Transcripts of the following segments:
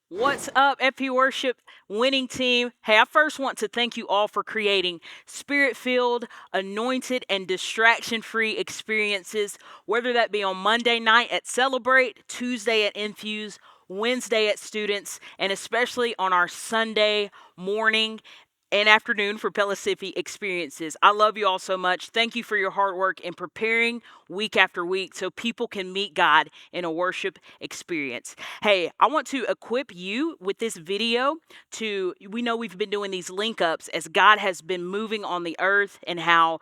What's up, FP Worship winning team? Hey, I first want to thank you all for creating spirit filled, anointed, and distraction free experiences, whether that be on Monday night at Celebrate, Tuesday at Infuse, Wednesday at Students, and especially on our Sunday morning and afternoon for Pellissippi experiences. I love you all so much. Thank you for your hard work in preparing week after week so people can meet God in a worship experience. Hey, I want to equip you with this video we know we've been doing these link ups as God has been moving on the earth and how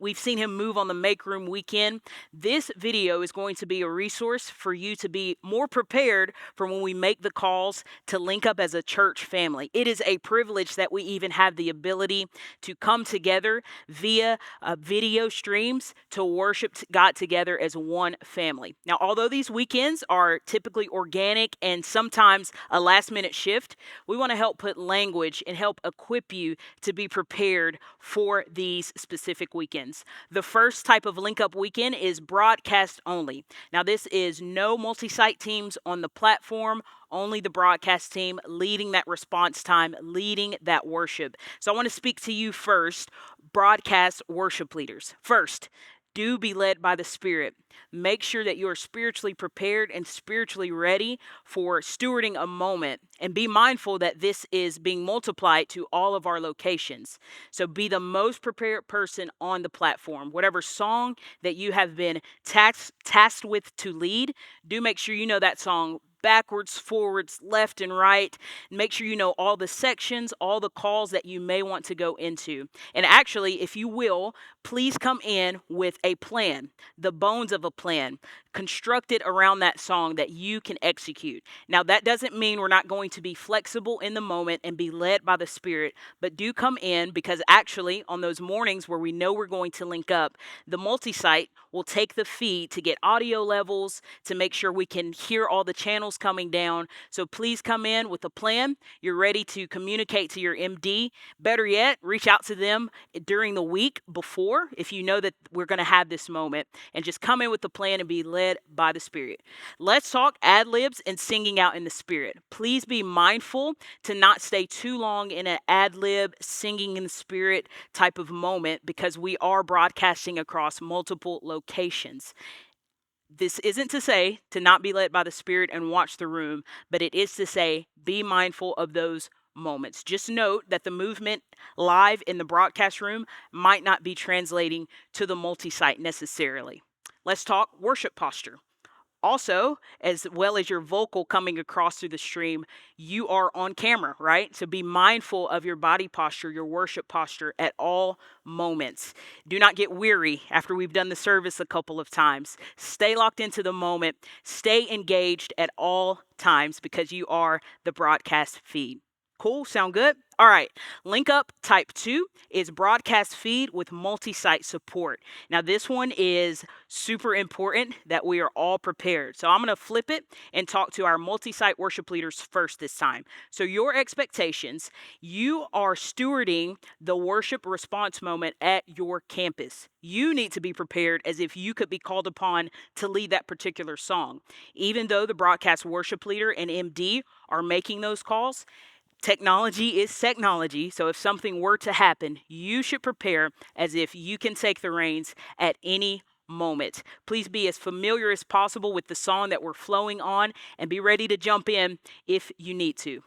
we've seen him move on the Make Room weekend. This video is going to be a resource for you to be more prepared for when we make the calls to link up as a church family. It is a privilege that we even have the ability to come together via video streams to worship God together as one family. Now, although these weekends are typically organic and sometimes a last minute shift, we want to help put language and help equip you to be prepared for these specific weekends. The first type of link up weekend is broadcast only. Now, this is no multi-site teams on the platform, only the broadcast team leading that response time, leading that worship. So I want to speak to you first, broadcast worship leaders. First, do be led by the Spirit. Make sure that you are spiritually prepared and spiritually ready for stewarding a moment, and be mindful that this is being multiplied to all of our locations. So be the most prepared person on the platform. Whatever song that you have been tasked with to lead, do make sure you know that song backwards, forwards, left, and right. Make sure you know all the sections, all the calls that you may want to go into. And actually, if you will, please come in with a plan, the bones of a plan, constructed around that song that you can execute. Now, that doesn't mean we're not going to be flexible in the moment and be led by the Spirit, but do come in, because actually on those mornings where we know we're going to link up, the multi-site will take the feed to get audio levels, to make sure we can hear all the channels coming down. So please come in with a plan. You're ready to communicate to your MD. Better yet, reach out to them during the week before, if you know that we're going to have this moment, and just come in with the plan and be led by the Spirit. Let's talk ad libs and singing out in the Spirit. Please be mindful to not stay too long in an ad lib, singing in the Spirit type of moment, because we are broadcasting across multiple locations. This isn't to say to not be led by the Spirit and watch the room, but it is to say be mindful of those moments. Just note that the movement live in the broadcast room might not be translating to the multi-site necessarily. Let's talk worship posture. Also, as well as your vocal coming across through the stream, you are on camera, right? So be mindful of your body posture, your worship posture at all moments. Do not get weary after we've done the service a couple of times. Stay locked into the moment. Stay engaged at all times, because you are the broadcast feed. Cool? Sound good? All right. Link up type 2 is broadcast feed with multi-site support. Now, this one is super important that we are all prepared. So I'm going to flip it and talk to our multi-site worship leaders first this time. So your expectations, you are stewarding the worship response moment at your campus. You need to be prepared as if you could be called upon to lead that particular song. Even though the broadcast worship leader and MD are making those calls, technology is technology, so if something were to happen, you should prepare as if you can take the reins at any moment. Please be as familiar as possible with the song that we're flowing on and be ready to jump in if you need to.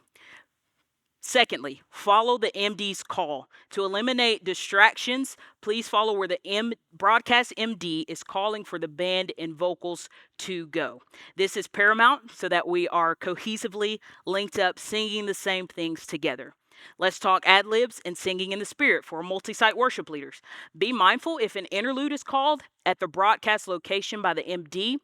Secondly, follow the MD's call. To eliminate distractions, please follow where the broadcast MD is calling for the band and vocals to go. This is paramount so that we are cohesively linked up, singing the same things together. Let's talk ad libs and singing in the Spirit for multi-site worship leaders. Be mindful if an interlude is called at the broadcast location by the MD.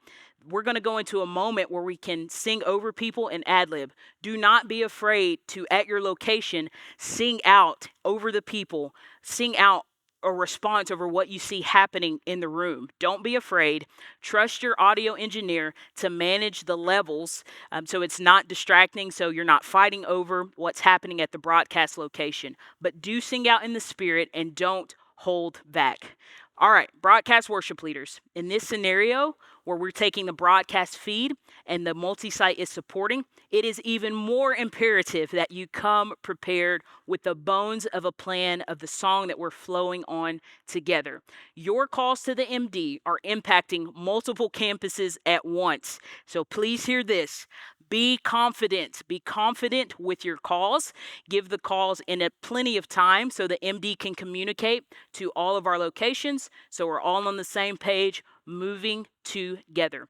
We're going to go into a moment where we can sing over people and ad lib. Do not be afraid to, at your location, sing out over the people, sing out a response over what you see happening in the room. Don't be afraid. Trust your audio engineer to manage the levels so it's not distracting, so you're not fighting over what's happening at the broadcast location. But do sing out in the Spirit and don't hold back. All right, broadcast worship leaders. In this scenario, where we're taking the broadcast feed and the multi-site is supporting, it is even more imperative that you come prepared with the bones of a plan of the song that we're flowing on together. Your calls to the MD are impacting multiple campuses at once. So please hear this. Be confident. Be confident with your calls. Give the calls in plenty of time so the MD can communicate to all of our locations so we're all on the same page, moving together.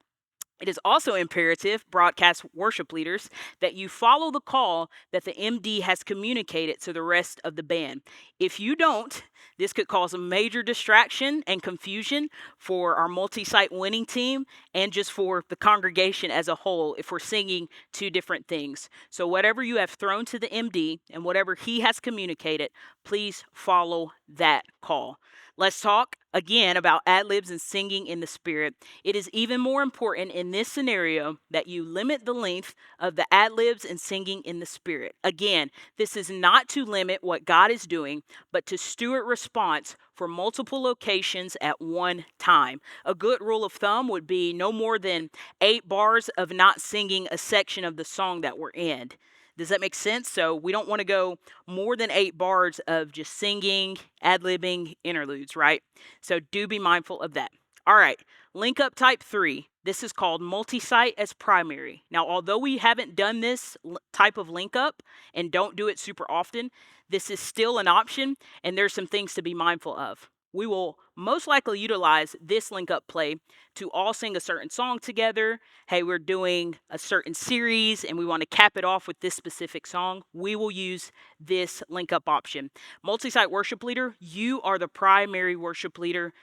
It is also imperative, broadcast worship leaders, that you follow the call that the MD has communicated to the rest of the band. If you don't, this could cause a major distraction and confusion for our multi-site winning team and just for the congregation as a whole if we're singing two different things. So whatever you have thrown to the MD and whatever he has communicated, please follow that call. Let's talk again about ad-libs and singing in the Spirit. It is even more important in this scenario that you limit the length of the ad-libs and singing in the Spirit. Again, this is not to limit what God is doing, but to steward response for multiple locations at one time. A good rule of thumb would be no more than 8 bars of not singing a section of the song that we're in. Does that make sense? So we don't want to go more than 8 bars of just singing, ad-libbing interludes, right? So do be mindful of that. All right, link up type 3. This is called multi-site as primary. Now, although we haven't done this type of link up and don't do it super often, this is still an option and there's some things to be mindful of. We will most likely utilize this link up play to all sing a certain song together. Hey, we're doing a certain series and we want to cap it off with this specific song. We will use this link up option. Multi-site worship leader, you are the primary worship leader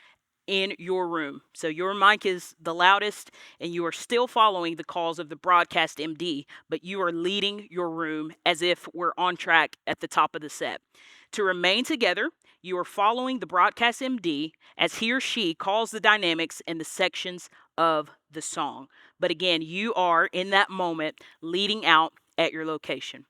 in your room. So your mic is the loudest and you are still following the calls of the broadcast MD, but you are leading your room as if we're on track at the top of the set. To remain together, you are following the broadcast MD as he or she calls the dynamics and the sections of the song. But again, you are in that moment leading out at your location.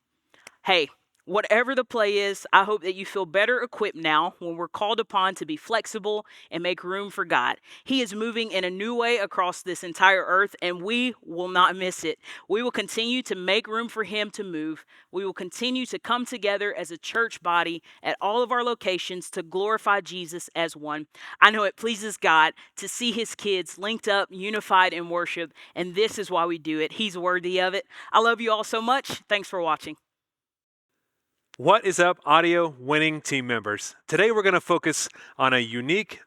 Hey, whatever the play is, I hope that you feel better equipped now when we're called upon to be flexible and make room for God. He is moving in a new way across this entire earth, and we will not miss it. We will continue to make room for him to move. We will continue to come together as a church body at all of our locations to glorify Jesus as one. I know it pleases God to see his kids linked up, unified in worship, and this is why we do it. He's worthy of it. I love you all so much. Thanks for watching. What is up, audio winning team members? Today we're going to focus on a unique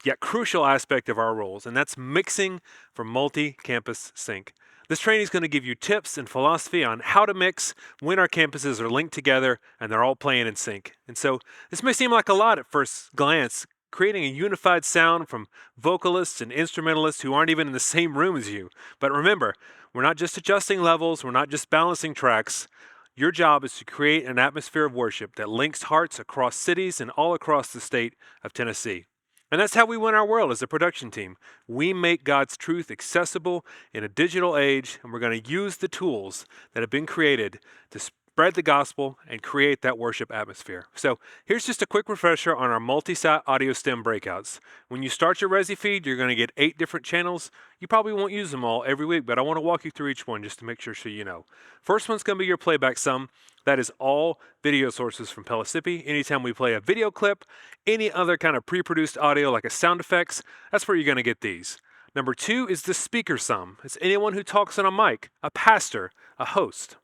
yet crucial aspect of our roles, and that's mixing for multi-campus sync. This training is going to give you tips and philosophy on how to mix when our campuses are linked together and they're all playing in sync. And so this may seem like a lot at first glance, creating a unified sound from vocalists and instrumentalists who aren't even in the same room as you. But remember, we're not just adjusting levels, we're not just balancing tracks. Your job is to create an atmosphere of worship that links hearts across cities and all across the state of Tennessee. And that's how we win our world as a production team. We make God's truth accessible in a digital age, and we're going to use the tools that have been created to spread the gospel and create that worship atmosphere. So here's just a quick refresher on our multi-site audio stem breakouts. When you start your Resi feed, you're going to get 8 different channels. You probably won't use them all every week, but I want to walk you through each one just to make sure so you know. First one's going to be your playback sum. That is all video sources from Pellissippi. Anytime we play a video clip, any other kind of pre-produced audio like a sound effects, that's where you're going to get these. Number 2 is the speaker sum. It's anyone who talks on a mic, a pastor, a host.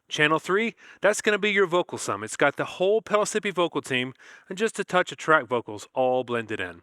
Channel 3, that's going to be your vocal sum. It's got the whole Pellissippi vocal team and just a touch of track vocals all blended in.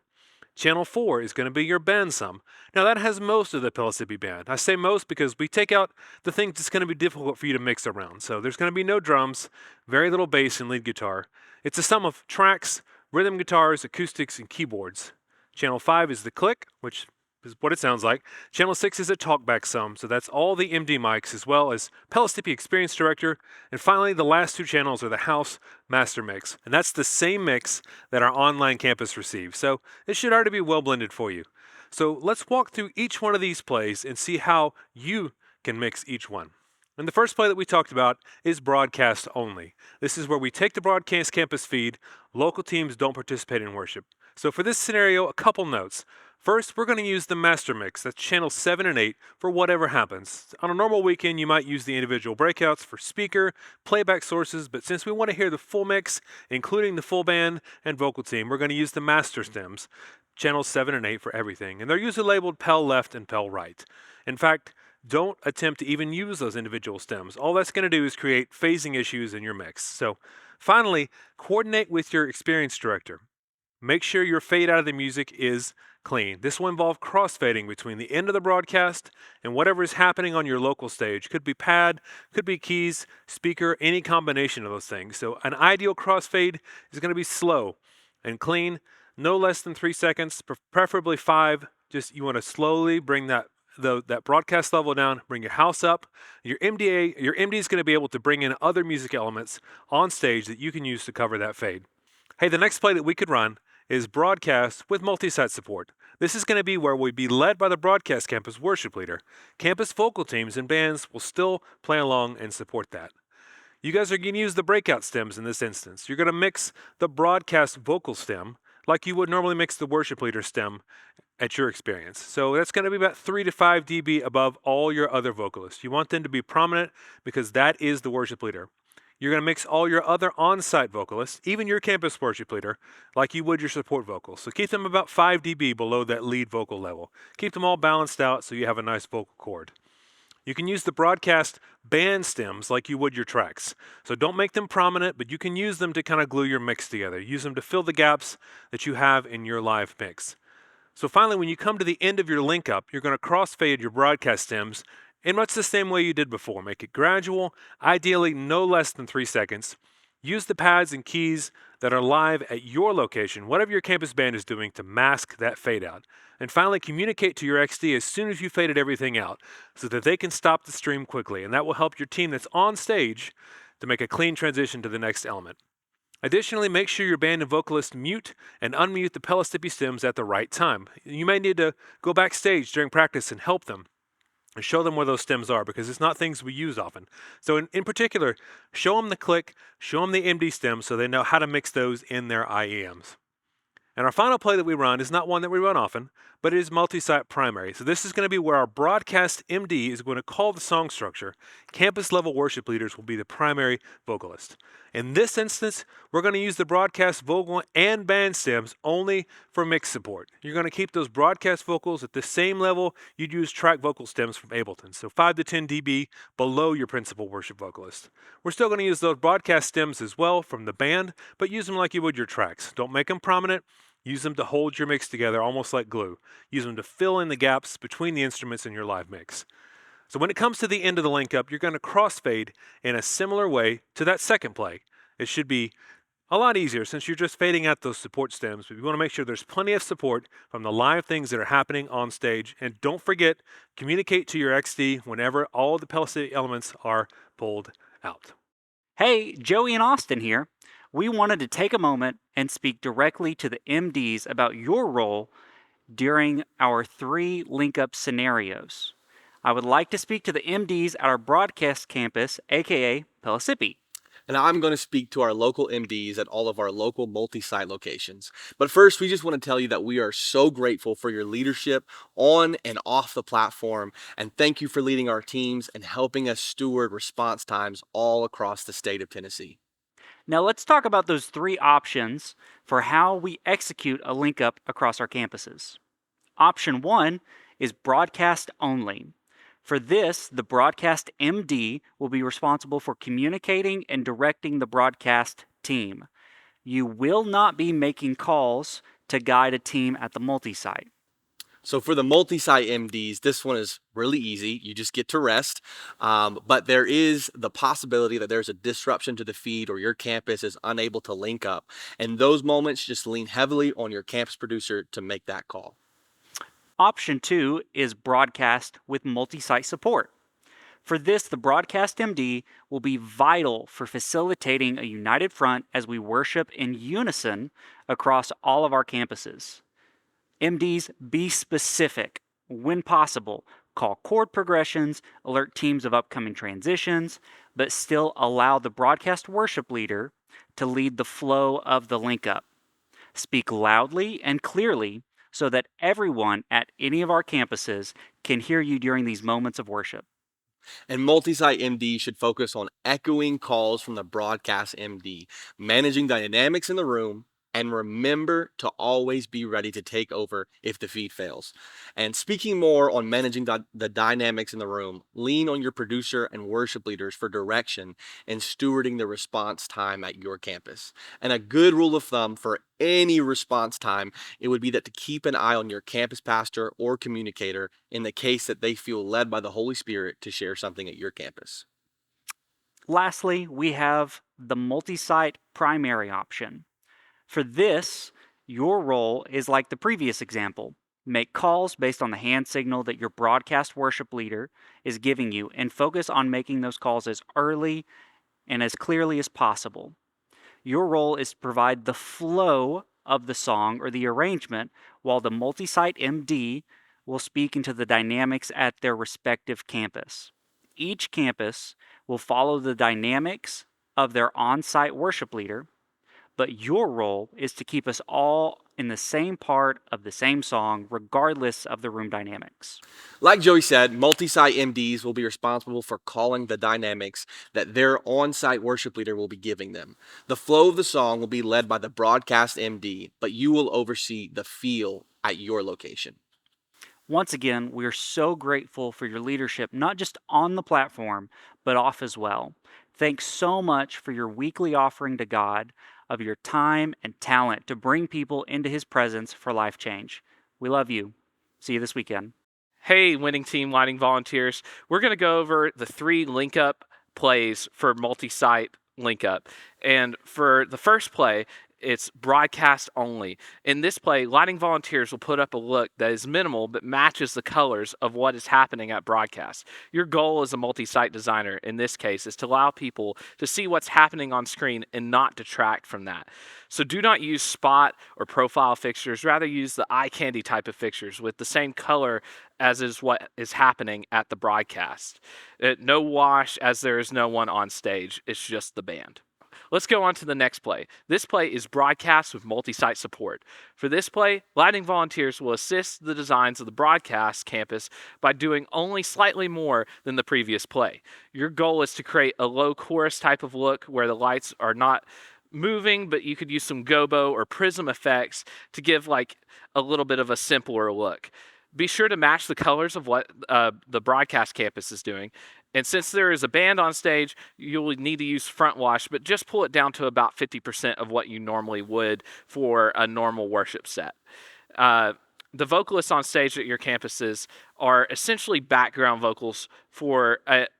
Channel 4 is going to be your band sum. Now that has most of the Pellissippi band. I say most because we take out the things that's going to be difficult for you to mix around. So there's going to be no drums, very little bass and lead guitar. It's a sum of tracks, rhythm guitars, acoustics, and keyboards. Channel 5 is the click, which is what it sounds like. Channel 6 is a talkback sum, so that's all the MD mics as well as Pellissippi Experience Director. And finally, the last 2 channels are the house master mix, and that's the same mix that our online campus receives. So it should already be well blended for you. So let's walk through each one of these plays and see how you can mix each one. And the first play that we talked about is broadcast only. This is where we take the broadcast campus feed. Local teams don't participate in worship. So for this scenario, a couple notes. First, we're going to use the master mix, that's channels 7 and 8, for whatever happens. On a normal weekend, you might use the individual breakouts for speaker, playback sources, but since we want to hear the full mix, including the full band and vocal team, we're going to use the master stems, channels 7 and 8 for everything, and they're usually labeled PEL left and PEL right. In fact, don't attempt to even use those individual stems. All that's going to do is create phasing issues in your mix. So, finally, coordinate with your experienced director. Make sure your fade out of the music is clean. This will involve crossfading between the end of the broadcast and whatever is happening on your local stage. Could be pad, could be keys, speaker, any combination of those things. So an ideal crossfade is going to be slow and clean, no less than 3 seconds, preferably 5. Just you want to slowly bring that broadcast level down, bring your house up. Your MD is going to be able to bring in other music elements on stage that you can use to cover that fade. Hey, the next play that we could run is broadcast with multi-site support. This is going to be where we'll be led by the broadcast campus worship leader. Campus vocal teams and bands will still play along and support that. You guys are going to use the breakout stems in this instance. You're going to mix the broadcast vocal stem like you would normally mix the worship leader stem at your experience. So that's going to be about 3 to 5 dB above all your other vocalists. You want them to be prominent because that is the worship leader. You're going to mix all your other on-site vocalists, even your campus worship leader, like you would your support vocals. So keep them about 5 dB below that lead vocal level. Keep them all balanced out so you have a nice vocal chord. You can use the broadcast band stems like you would your tracks. So don't make them prominent, but you can use them to kind of glue your mix together. Use them to fill the gaps that you have in your live mix. So finally, when you come to the end of your link up, you're going to crossfade your broadcast stems in much the same way you did before. Make it gradual, ideally no less than 3 seconds. Use the pads and keys that are live at your location, whatever your campus band is doing, to mask that fade out. And finally, communicate to your XD as soon as you faded everything out so that they can stop the stream quickly. And that will help your team that's on stage to make a clean transition to the next element. Additionally, make sure your band and vocalist mute and unmute the Pelistippy stems at the right time. You may need to go backstage during practice and help them and show them where those stems are because it's not things we use often. So in particular, show them the click, show them the MD stems so they know how to mix those in their IEMs. And our final play that we run is not one that we run often, but it is multi-site primary. So this is going to be where our broadcast MD is going to call the song structure. Campus level worship leaders will be the primary vocalist. In this instance, we're going to use the broadcast vocal and band stems only for mix support. You're going to keep those broadcast vocals at the same level you'd use track vocal stems from Ableton, so 5 to 10 dB below your principal worship vocalist. We're still going to use those broadcast stems as well from the band, but use them like you would your tracks. Don't make them prominent. Use them to hold your mix together almost like glue. Use them to fill in the gaps between the instruments in your live mix. So when it comes to the end of the link up, you're going to crossfade in a similar way to that second play. It should be a lot easier since you're just fading out those support stems, but you want to make sure there's plenty of support from the live things that are happening on stage. And don't forget, communicate to your XD whenever all the Pelistippy elements are pulled out. Hey, Joey and Austin here. We wanted to take a moment and speak directly to the MDs about your role during our 3 link-up scenarios. I would like to speak to the MDs at our broadcast campus, aka Pelistippy. And I'm going to speak to our local MDs at all of our local multi-site locations. But first, we just want to tell you that we are so grateful for your leadership on and off the platform, and thank you for leading our teams and helping us steward response times all across the state of Tennessee. Now let's talk about those 3 options for how we execute a link up across our campuses. Option 1 is broadcast only. For this, the broadcast MD will be responsible for communicating and directing the broadcast team. You will not be making calls to guide a team at the multi-site. So for the multi-site MDs, this one is really easy. You just get to rest. But there is the possibility that there's a disruption to the feed or your campus is unable to link up. And those moments, just lean heavily on your campus producer to make that call. Option 2 is broadcast with multi-site support. For this, the broadcast MD will be vital for facilitating a united front as we worship in unison across all of our campuses. MDs, be specific. When possible, call chord progressions, alert teams of upcoming transitions, but still allow the broadcast worship leader to lead the flow of the link up. Speak loudly and clearly so that everyone at any of our campuses can hear you during these moments of worship. And multi-site MD should focus on echoing calls from the broadcast MD, managing dynamics in the room, and remember to always be ready to take over if the feed fails. And speaking more on managing the dynamics in the room, lean on your producer and worship leaders for direction and stewarding the response time at your campus. And a good rule of thumb for any response time, it would be that to keep an eye on your campus pastor or communicator in the case that they feel led by the Holy Spirit to share something at your campus. Lastly, we have the multi-site primary option. For this, your role is like the previous example. Make calls based on the hand signal that your broadcast worship leader is giving you and focus on making those calls as early and as clearly as possible. Your role is to provide the flow of the song or the arrangement, while the multi-site MD will speak into the dynamics at their respective campus. Each campus will follow the dynamics of their on-site worship leader, but your role is to keep us all in the same part of the same song, regardless of the room dynamics. Like Joey said, multi-site MDs will be responsible for calling the dynamics that their on-site worship leader will be giving them. The flow of the song will be led by the broadcast MD, but you will oversee the feel at your location. Once again, we are so grateful for your leadership, not just on the platform, but off as well. Thanks so much for your weekly offering to God of your time and talent to bring people into His presence for life change. We love you. See you this weekend. Hey, winning team lighting volunteers. We're going to go over the 3 link up plays for multi-site link up. And for the first play, it's broadcast only. In this play, lighting volunteers will put up a look that is minimal but matches the colors of what is happening at broadcast. Your goal as a multi-site designer in this case is to allow people to see what's happening on screen and not detract from that. So do not use spot or profile fixtures, rather use the eye candy type of fixtures with the same color as is what is happening at the broadcast. No wash, as there is no one on stage, it's just the band. Let's go on to the next play. This play is broadcast with multi-site support. For this play, lighting volunteers will assist the designs of the broadcast campus by doing only slightly more than the previous play. Your goal is to create a low chorus type of look where the lights are not moving, but you could use some gobo or prism effects to give like a little bit of a simpler look. Be sure to match the colors of what the broadcast campus is doing. And since there is a band on stage, you'll need to use front wash, but just pull it down to about 50% of what you normally would for a normal worship set. The vocalists on stage at your campuses are essentially background vocals for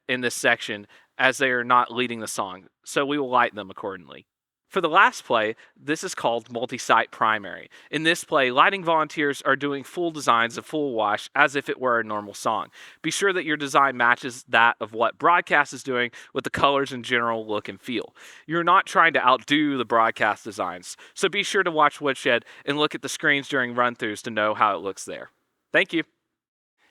in this section, as they are not leading the song, so we will light them accordingly. For the last play, this is called multi-site primary. In this play, lighting volunteers are doing full designs of full wash as if it were a normal song. Be sure that your design matches that of what broadcast is doing with the colors and general look and feel. You're not trying to outdo the broadcast designs, so be sure to watch Woodshed and look at the screens during run-throughs to know how it looks there. Thank you.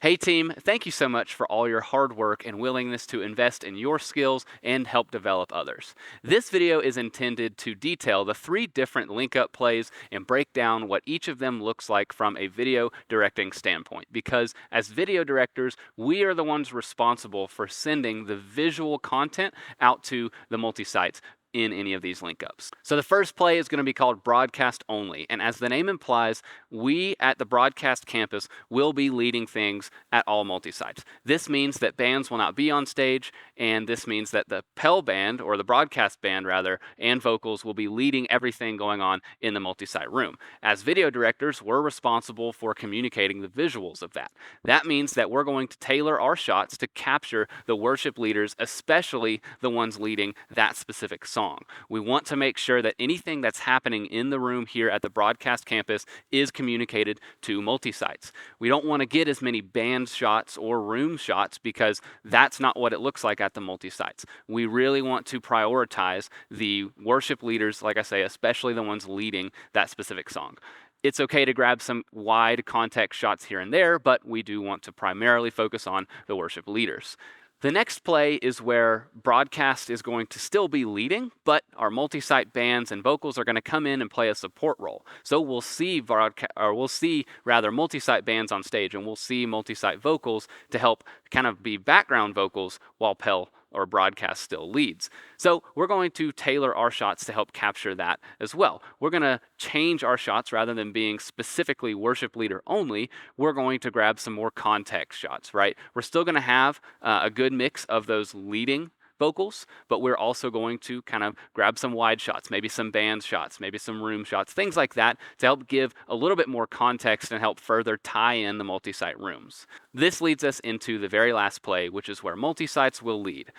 Hey team, thank you so much for all your hard work and willingness to invest in your skills and help develop others. This video is intended to detail the 3 different link up plays and break down what each of them looks like from a video directing standpoint, because as video directors, we are the ones responsible for sending the visual content out to the multi-sites in any of these link ups. So the first play is going to be called Broadcast Only, and as the name implies, we at the broadcast campus will be leading things at all multi-sites. This means that bands will not be on stage, and this means that the Pell band, or the broadcast band rather, and vocals will be leading everything going on in the multi-site room. As video directors, we're responsible for communicating the visuals of that. That means that we're going to tailor our shots to capture the worship leaders, especially the ones leading that specific song. We want to make sure that anything that's happening in the room here at the broadcast campus is communicated to multi-sites. We don't want to get as many band shots or room shots because that's not what it looks like at the multi-sites. We really want to prioritize the worship leaders, like I say, especially the ones leading that specific song. It's okay to grab some wide context shots here and there, but we do want to primarily focus on the worship leaders. The next play is where broadcast is going to still be leading, but our multi-site bands and vocals are going to come in and play a support role. So we'll see multi-site bands on stage, and we'll see multi-site vocals to help kind of be background vocals while Pell or broadcast still leads. So we're going to tailor our shots to help capture that as well. We're going to change our shots rather than being specifically worship leader only. We're going to grab some more context shots, right? We're still going to have a good mix of those leading vocals, but we're also going to kind of grab some wide shots, maybe some band shots, maybe some room shots, things like that to help give a little bit more context and help further tie in the multi-site rooms. This leads us into the very last play, which is where multi-sites will lead.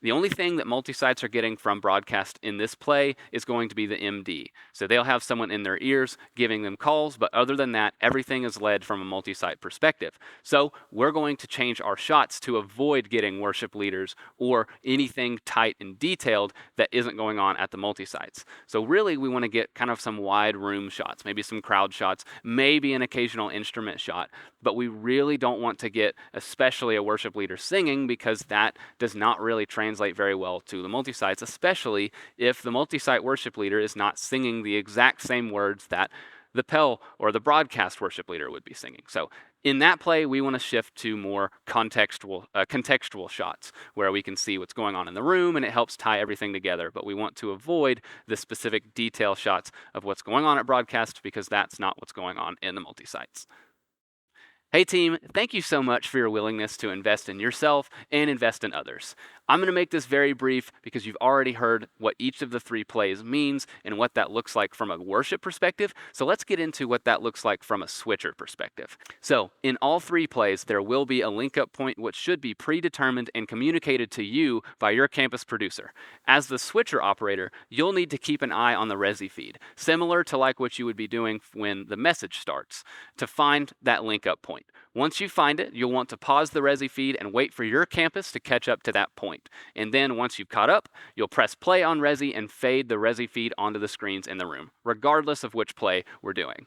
The only thing that multi-sites are getting from broadcast in this play is going to be the MD. So they'll have someone in their ears giving them calls, but other than that, everything is led from a multi-site perspective. So we're going to change our shots to avoid getting worship leaders or anything tight and detailed that isn't going on at the multi-sites. So really, we want to get kind of some wide room shots, maybe some crowd shots, maybe an occasional instrument shot, but we really don't want to get especially a worship leader singing because that does not really translate very well to the multi-sites, especially if the multi-site worship leader is not singing the exact same words that the Pell or the broadcast worship leader would be singing. So in that play, we want to shift to more contextual shots where we can see what's going on in the room and it helps tie everything together. But we want to avoid the specific detail shots of what's going on at broadcast because that's not what's going on in the multi-sites. Hey team, thank you so much for your willingness to invest in yourself and invest in others. I'm going to make this very brief because you've already heard what each of the 3 plays means and what that looks like from a worship perspective. So let's get into what that looks like from a switcher perspective. So in all 3 plays, there will be a link up point which should be predetermined and communicated to you by your campus producer. As the switcher operator, you'll need to keep an eye on the Resi feed, similar to like what you would be doing when the message starts, to find that link up point. Once you find it, you'll want to pause the Resi feed and wait for your campus to catch up to that point. And then once you've caught up, you'll press play on Resi and fade the Resi feed onto the screens in the room, regardless of which play we're doing.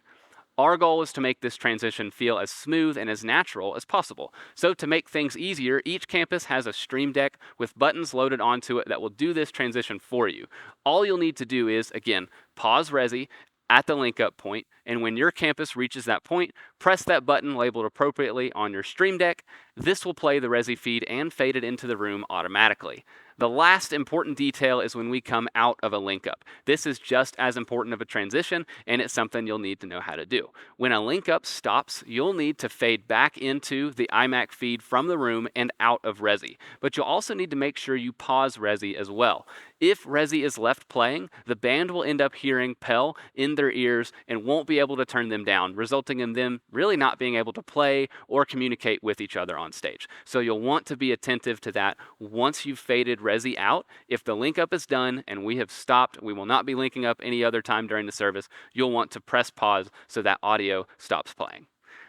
Our goal is to make this transition feel as smooth and as natural as possible. So to make things easier, each campus has a stream deck with buttons loaded onto it that will do this transition for you. All you'll need to do is, again, pause Resi at the link up point, and when your campus reaches that point, press that button labeled appropriately on your stream deck. This will play the Resi feed and fade it into the room automatically. The last important detail is when we come out of a link up. This is just as important of a transition, and it's something you'll need to know how to do. When a link up stops, you'll need to fade back into the iMac feed from the room and out of Resi. But you'll also need to make sure you pause Resi as well. If Resi is left playing, the band will end up hearing Pell in their ears and won't be able to turn them down, resulting in them really not being able to play or communicate with each other on stage. So you'll want to be attentive to that once you've faded Resi out. If the link up is done and we have stopped, we will not be linking up any other time during the service, you'll want to press pause so that audio stops playing.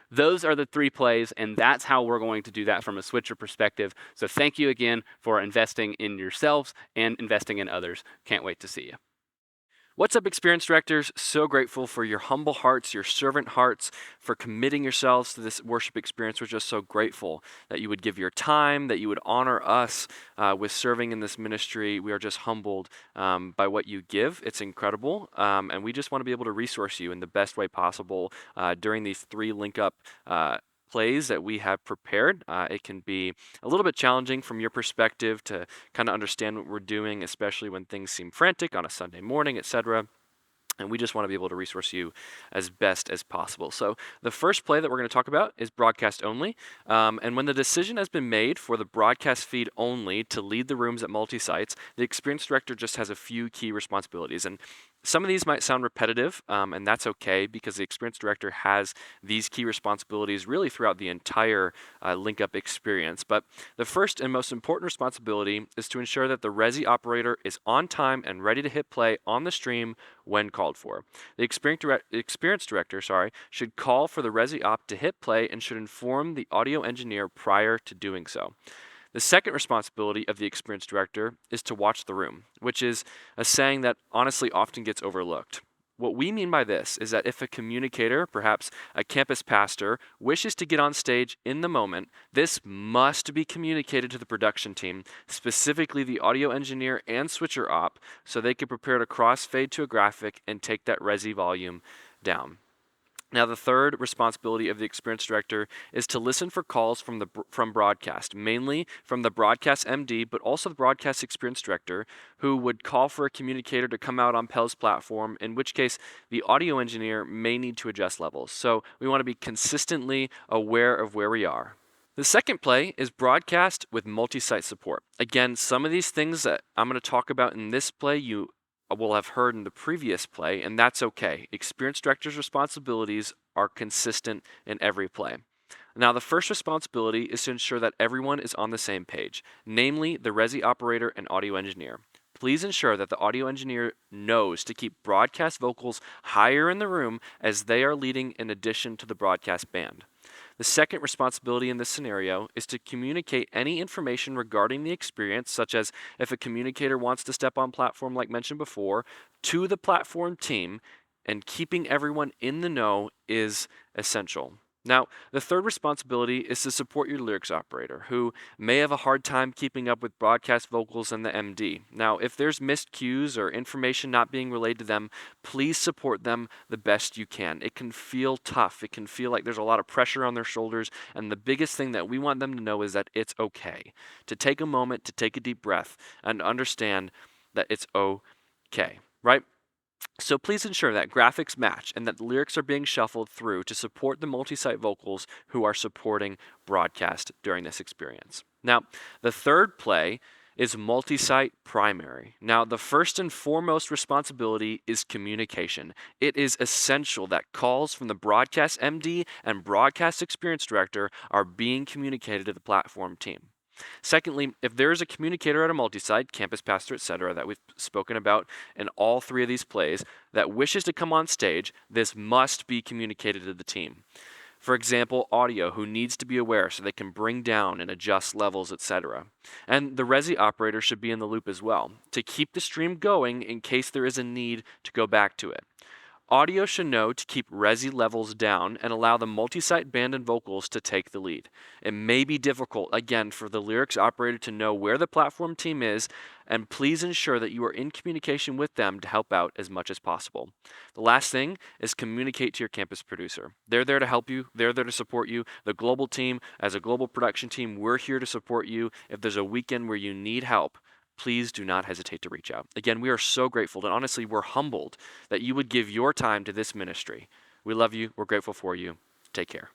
Those are the 3 plays, and that's how we're going to do that from a switcher perspective. So thank you again for investing in yourselves and investing in others. Can't wait to see you. What's up, Experience Directors? So grateful for your humble hearts, your servant hearts, for committing yourselves to this worship experience. We're just so grateful that you would give your time, that you would honor us with serving in this ministry. We are just humbled by what you give. It's incredible, and we just want to be able to resource you in the best way possible during these 3 link up plays that we have prepared. It can be a little bit challenging from your perspective to kind of understand what we're doing, especially when things seem frantic on a Sunday morning, etc. And we just want to be able to resource you as best as possible. So the first play that we're going to talk about is broadcast only. And when the decision has been made for the broadcast feed only to lead the rooms at multi-sites, the experience director just has a few key responsibilities. And some of these might sound repetitive, and that's okay because the experience director has these key responsibilities really throughout the entire link up experience. But the first and most important responsibility is to ensure that the Resi operator is on time and ready to hit play on the stream when called for. The experience director should call for the Resi op to hit play and should inform the audio engineer prior to doing so. The second responsibility of the experience director is to watch the room, which is a saying that honestly often gets overlooked. What we mean by this is that if a communicator, perhaps a campus pastor, wishes to get on stage in the moment, this must be communicated to the production team, specifically the audio engineer and switcher op, so they can prepare to crossfade to a graphic and take that resi volume down. Now, the third responsibility of the experience director is to listen for calls from broadcast, mainly from the broadcast MD, but also the broadcast experience director, who would call for a communicator to come out on Pell's platform, in which case the audio engineer may need to adjust levels. So we want to be consistently aware of where we are. The second play is broadcast with multi-site support. Again, some of these things that I'm going to talk about in this play, you will have heard in the previous play, and that's okay. Experience director's responsibilities are consistent in every play. Now, the first responsibility is to ensure that everyone is on the same page, namely the resi operator and audio engineer. Please ensure that the audio engineer knows to keep broadcast vocals higher in the room as they are leading in addition to the broadcast band. The second responsibility in this scenario is to communicate any information regarding the experience, such as if a communicator wants to step on platform like mentioned before, to the platform team, and keeping everyone in the know is essential. Now, the third responsibility is to support your lyrics operator, who may have a hard time keeping up with broadcast vocals and the MD. Now, if there's missed cues or information not being relayed to them, please support them the best you can. It can feel tough. It can feel like there's a lot of pressure on their shoulders, and the biggest thing that we want them to know is that it's okay. To take a moment, to take a deep breath, and understand that it's okay, right? So please ensure that graphics match and that the lyrics are being shuffled through to support the multi-site vocals who are supporting broadcast during this experience. Now, the third play is multi-site primary. Now, the first and foremost responsibility is communication. It is essential that calls from the broadcast MD and broadcast experience director are being communicated to the platform team. Secondly, if there is a communicator at a multi-site, campus pastor, etc., that we've spoken about in all three of these plays, that wishes to come on stage, this must be communicated to the team. For example, audio, who needs to be aware so they can bring down and adjust levels, etc. And the resi operator should be in the loop as well, to keep the stream going in case there is a need to go back to it. Audio should know to keep resi levels down and allow the multi-site band and vocals to take the lead. It may be difficult, again, for the lyrics operator to know where the platform team is, and please ensure that you are in communication with them to help out as much as possible. The last thing is communicate to your campus producer. They're there to help you. They're there to support you. The global team, as a global production team, we're here to support you. If there's a weekend where you need help, please do not hesitate to reach out. Again, we are so grateful, and honestly, we're humbled that you would give your time to this ministry. We love you. We're grateful for you. Take care.